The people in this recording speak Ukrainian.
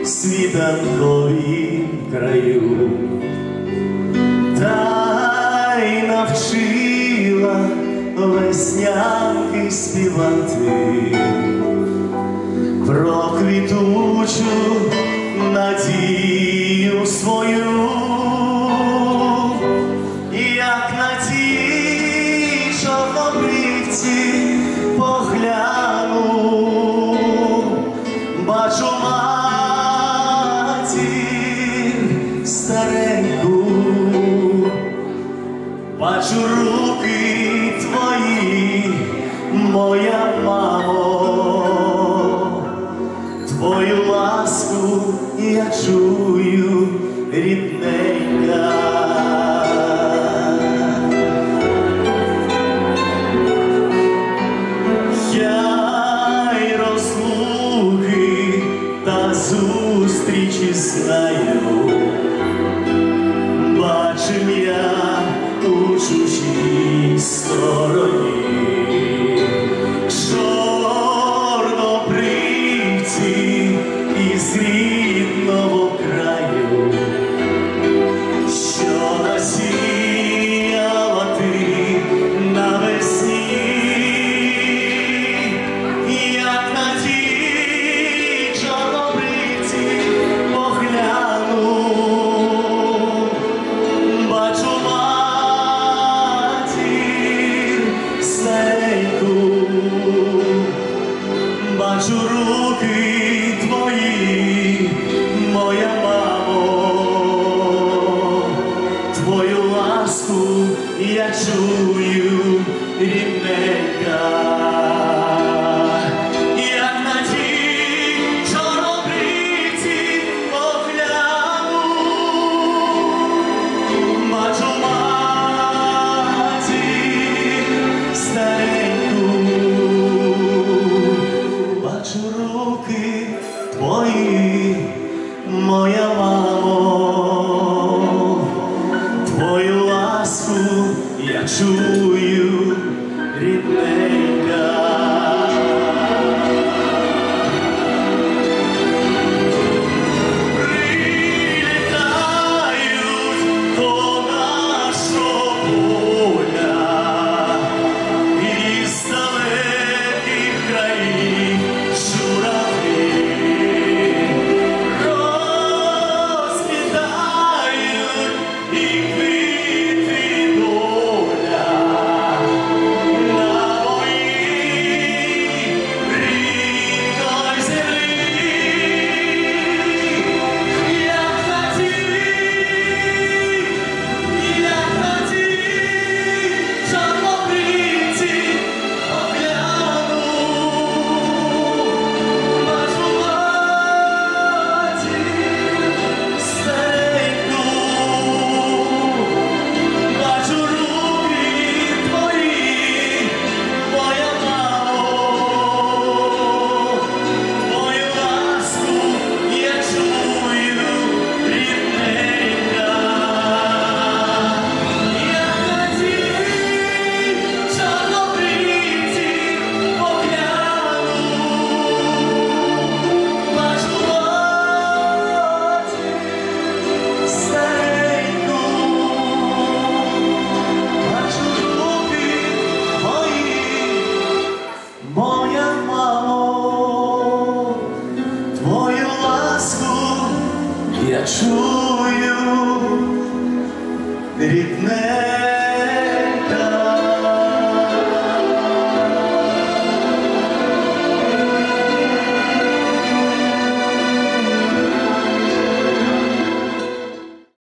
світанковім краю, та й навчила веснянки співати про квітучу надію свою, як на тій чорнобривці погляну, бачу матір стареньку, бачу руки твої, моя мамо, твою ласку я чую, рідненька. Я й розлуки та зустрічі знаю, бачив я у чужій стороні чорнобривці із рідного краю, що насіяла ти навесні, як на тій чорнобривці погляну, бачу матір стареньку, бачу руки твої, моя мамо, твою ласку я чую, рідненька. Як на тій чорнобривці погляну, бачу матір стареньку, бачу руки твої, моя мамо, твою ласку я чую, рідненька. Прилітають до нашого поля із далеких країв журавлі, розквітають і квіти доля на моїй рідній землі, як на тій чорнобривці погляну, бачу матір стареньку, бачу руки твої, моя мамо, твою ласку я чую, рідненька. Як на тій чорнобривці погляну, бачу матір стареньку, бачу руки твої, моя мамо, твою ласку я чую, рідне.